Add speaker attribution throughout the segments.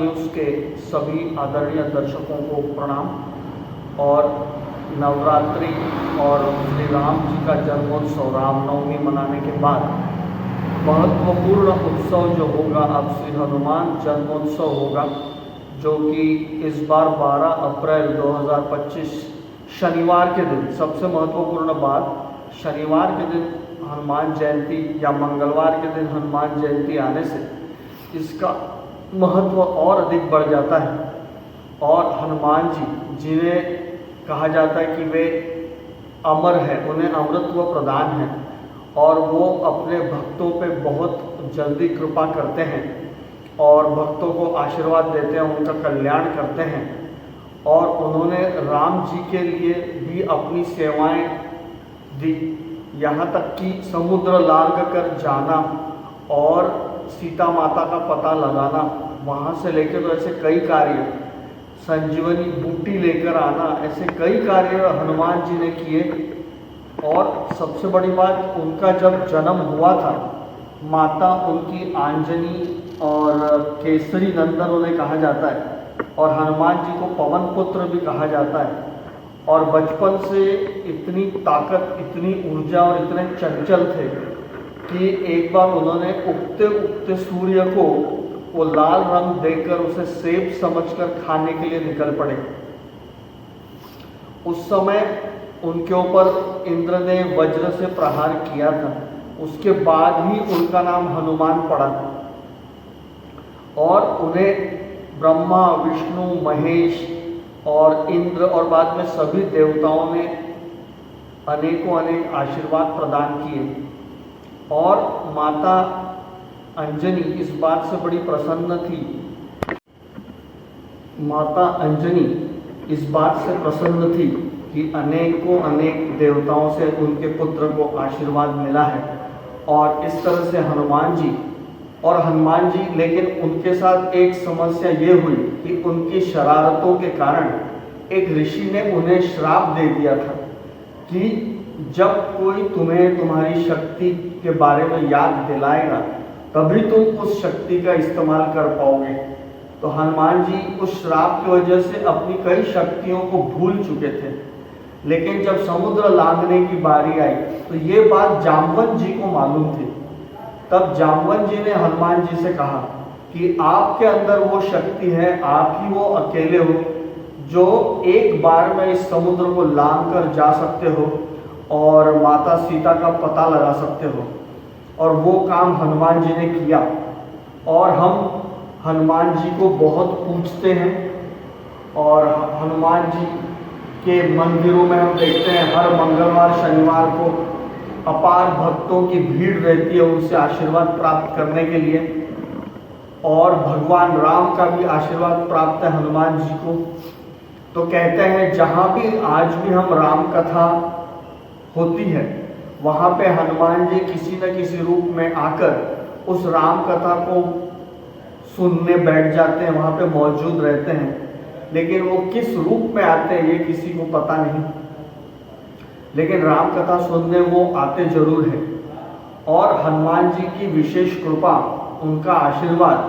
Speaker 1: News के सभी आदरणीय दर्शकों को प्रणाम। और नवरात्रि और श्री राम जी का जन्मोत्सव रामनवमी मनाने के बाद महत्वपूर्ण उत्सव जो होगा अब श्री हनुमान जन्मोत्सव होगा, जो कि इस बार 12 अप्रैल 2025 शनिवार के दिन, सबसे महत्वपूर्ण बात, शनिवार के दिन हनुमान जयंती या मंगलवार के दिन हनुमान जयंती आने से इसका महत्व और अधिक बढ़ जाता है। और हनुमान जी, जिन्हें कहा जाता है कि वे अमर हैं, उन्हें अमृतत्व प्रदान है और वो अपने भक्तों पे बहुत जल्दी कृपा करते हैं और भक्तों को आशीर्वाद देते हैं, उनका कल्याण करते हैं। और उन्होंने राम जी के लिए भी अपनी सेवाएं दी, यहाँ तक कि समुद्र लांघ कर जाना और सीता माता का पता लगाना, वहाँ से लेकर तो ऐसे कई कार्य, संजीवनी बूटी लेकर आना, ऐसे कई कार्य हनुमान जी ने किए। और सबसे बड़ी बात, उनका जब जन्म हुआ था, माता उनकी आंजनी और केसरी नंदन उन्हें कहा जाता है और हनुमान जी को पवन पुत्र भी कहा जाता है। और बचपन से इतनी ताकत, इतनी ऊर्जा और इतने चंचल थे कि एक बार उन्होंने उगते उगते सूर्य को वो लाल रंग देकर उसे सेब समझकर खाने के लिए निकल पड़े। उस समय उनके ऊपर इंद्र ने वज्र से प्रहार किया था, उसके बाद ही उनका नाम हनुमान पड़ा। और उन्हें ब्रह्मा, विष्णु, महेश और इंद्र और बाद में सभी देवताओं ने अनेकों अनेक आशीर्वाद प्रदान किए। और माता अंजनी इस बात से बड़ी प्रसन्न थी, माता अंजनी इस बात से प्रसन्न थी कि अनेकों अनेक देवताओं से उनके पुत्र को आशीर्वाद मिला है। और इस तरह से हनुमान जी, लेकिन उनके साथ एक समस्या ये हुई कि उनकी शरारतों के कारण एक ऋषि ने उन्हें श्राप दे दिया था कि जब कोई तुम्हें तुम्हारी शक्ति के बारे में याद दिलाएगा तभी तुम उस शक्ति का इस्तेमाल कर पाओगे। तो हनुमान जी उस श्राप की वजह से अपनी कई शक्तियों को भूल चुके थे। लेकिन जब समुद्र लांघने की बारी आई तो ये बात जामवंत जी को मालूम थी। तब जामवंत जी ने हनुमान जी से कहा कि आपके अंदर वो शक्ति है, आप ही वो अकेले हो जो एक बार में इस समुद्र को लांघ कर जा सकते हो और माता सीता का पता लगा सकते हो। और वो काम हनुमान जी ने किया। और हम हनुमान जी को बहुत पूजते हैं और हनुमान जी के मंदिरों में हम देखते हैं हर मंगलवार शनिवार को अपार भक्तों की भीड़ रहती है उनसे आशीर्वाद प्राप्त करने के लिए। और भगवान राम का भी आशीर्वाद प्राप्त है हनुमान जी को। तो कहते हैं जहाँ भी आज भी हम राम कथा होती है वहाँ पे हनुमान जी किसी न किसी रूप में आकर उस राम कथा को सुनने बैठ जाते हैं, वहाँ पे मौजूद रहते हैं। लेकिन वो किस रूप में आते हैं ये किसी को पता नहीं, लेकिन राम कथा सुनने वो आते जरूर है। और हनुमान जी की विशेष कृपा, उनका आशीर्वाद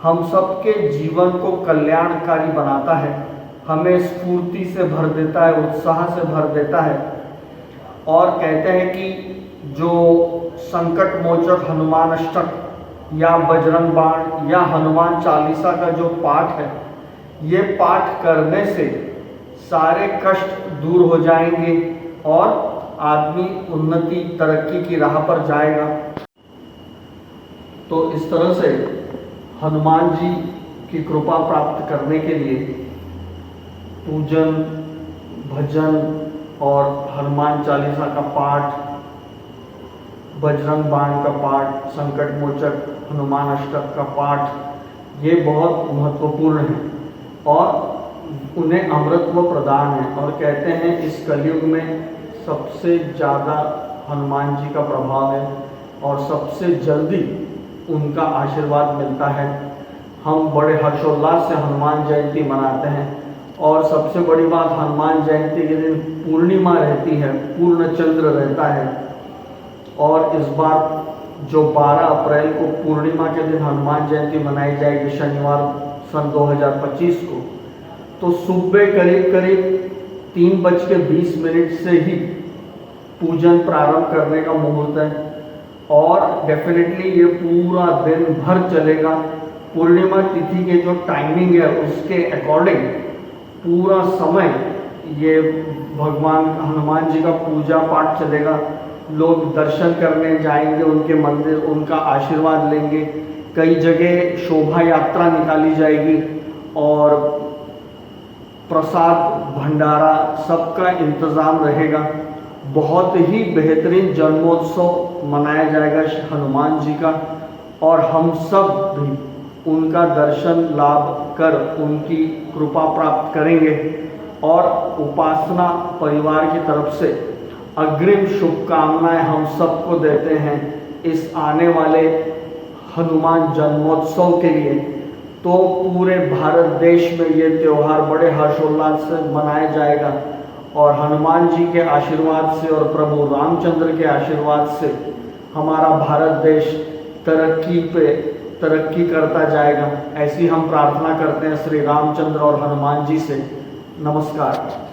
Speaker 1: हम सबके जीवन को कल्याणकारी बनाता है, हमें स्फूर्ति से भर देता है, उत्साह से भर देता है। और कहते हैं कि जो संकट मोचक हनुमान अष्टक या बजरंग बाण या हनुमान चालीसा का जो पाठ है, ये पाठ करने से सारे कष्ट दूर हो जाएंगे और आदमी उन्नति तरक्की की राह पर जाएगा। तो इस तरह से हनुमान जी की कृपा प्राप्त करने के लिए पूजन, भजन और हनुमान चालीसा का पाठ, बजरंग बाण का पाठ, संकट मोचक हनुमान अष्टक का पाठ, ये बहुत महत्वपूर्ण है और उन्हें अमृतत्व प्रदान है। और कहते हैं इस कलयुग में सबसे ज़्यादा हनुमान जी का प्रभाव है और सबसे जल्दी उनका आशीर्वाद मिलता है। हम बड़े हर्षोल्लास से हनुमान जयंती मनाते हैं और सबसे बड़ी बात, हनुमान जयंती के दिन पूर्णिमा रहती है, पूर्ण चंद्र रहता है। और इस बार जो 12 अप्रैल को पूर्णिमा के दिन हनुमान जयंती मनाई जाएगी, शनिवार सन 2025 को, तो सुबह करीब करीब 3:20 से ही पूजन प्रारंभ करने का मुहूर्त है और डेफिनेटली ये पूरा दिन भर चलेगा। पूर्णिमा तिथि के जो टाइमिंग है उसके अकॉर्डिंग पूरा समय ये भगवान हनुमान जी का पूजा पाठ चलेगा। लोग दर्शन करने जाएंगे उनके मंदिर, उनका आशीर्वाद लेंगे। कई जगह शोभा यात्रा निकाली जाएगी और प्रसाद भंडारा सबका इंतज़ाम रहेगा। बहुत ही बेहतरीन जन्मोत्सव मनाया जाएगा हनुमान जी का और हम सब भी उनका दर्शन लाभ कर उनकी कृपा प्राप्त करेंगे। और उपासना परिवार की तरफ से अग्रिम शुभकामनाएं हम सबको देते हैं इस आने वाले हनुमान जन्मोत्सव के लिए। तो पूरे भारत देश में ये त्यौहार बड़े हर्षोल्लास से मनाया जाएगा और हनुमान जी के आशीर्वाद से और प्रभु रामचंद्र के आशीर्वाद से हमारा भारत देश तरक्की करता जाएगा। ऐसी हम प्रार्थना करते हैं श्री रामचंद्र और हनुमान जी से। नमस्कार।